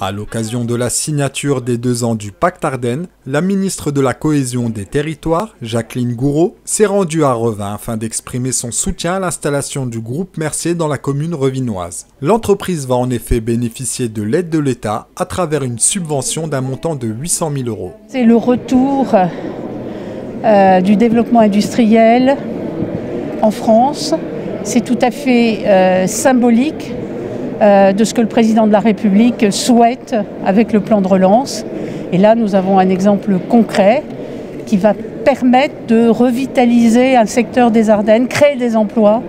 À l'occasion de la signature des 2 ans du Pacte Ardennes, la ministre de la Cohésion des Territoires, Jacqueline Gouraud, s'est rendue à Revin afin d'exprimer son soutien à l'installation du groupe Mercier dans la commune revinoise. L'entreprise va en effet bénéficier de l'aide de l'État à travers une subvention d'un montant de 800 000 €. C'est le retour du développement industriel en France. C'est tout à fait symbolique de ce que le président de la République souhaite avec le plan de relance. Et là, nous avons un exemple concret qui va permettre de revitaliser un secteur des Ardennes, créer des emplois,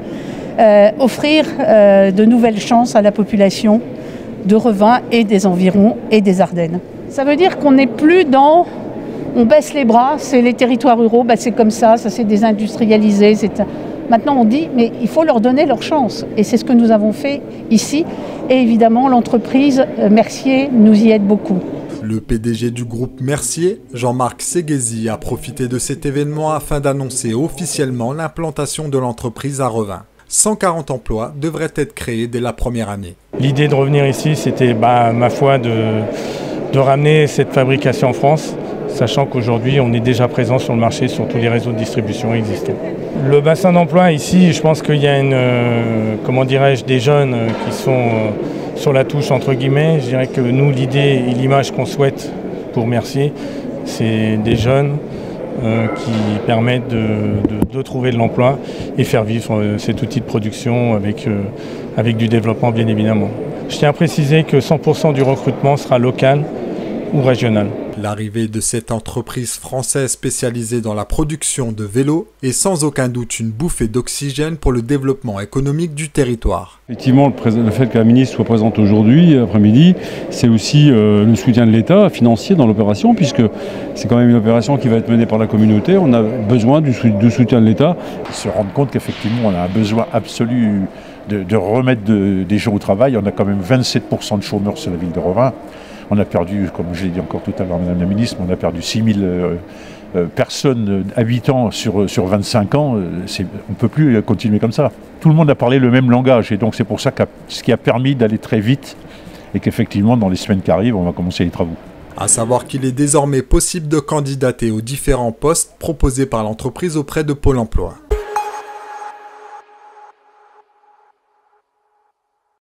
offrir de nouvelles chances à la population de Revin et des environs et des Ardennes. Ça veut dire qu'on n'est plus dans... On baisse les bras, c'est les territoires ruraux, c'est comme ça s'est désindustrialisé. Maintenant, on dit, mais il faut leur donner leur chance. Et c'est ce que nous avons fait ici. Et évidemment, l'entreprise Mercier nous y aide beaucoup. Le PDG du groupe Mercier, Jean-Marc Séguézy, a profité de cet événement afin d'annoncer officiellement l'implantation de l'entreprise à Revin. 140 emplois devraient être créés dès la première année. L'idée de revenir ici, c'était, ma foi, de ramener cette fabrication en France, sachant qu'aujourd'hui, on est déjà présent sur le marché, sur tous les réseaux de distribution existants. Le bassin d'emploi ici, je pense qu'il y a des jeunes qui sont sur la touche, entre guillemets. Je dirais que nous, l'idée et l'image qu'on souhaite pour Mercier, c'est des jeunes qui permettent de trouver de l'emploi et faire vivre cet outil de production avec du développement, bien évidemment. Je tiens à préciser que 100% du recrutement sera local ou régional. L'arrivée de cette entreprise française spécialisée dans la production de vélos est sans aucun doute une bouffée d'oxygène pour le développement économique du territoire. Effectivement, le fait que la ministre soit présente aujourd'hui, après-midi, c'est aussi le soutien de l'État financier dans l'opération, puisque c'est quand même une opération qui va être menée par la communauté. On a besoin du soutien de l'État. Se rendre compte qu'effectivement, on a un besoin absolu de remettre des gens au travail. On a quand même 27% de chômeurs sur la ville de Revin. On a perdu, comme je l'ai dit encore tout à l'heure, Madame la Ministre, on a perdu 6000 personnes, habitants sur 25 ans. On ne peut plus continuer comme ça. Tout le monde a parlé le même langage et donc c'est pour ça ce qui a permis d'aller très vite et qu'effectivement, dans les semaines qui arrivent, on va commencer les travaux. À savoir qu'il est désormais possible de candidater aux différents postes proposés par l'entreprise auprès de Pôle emploi.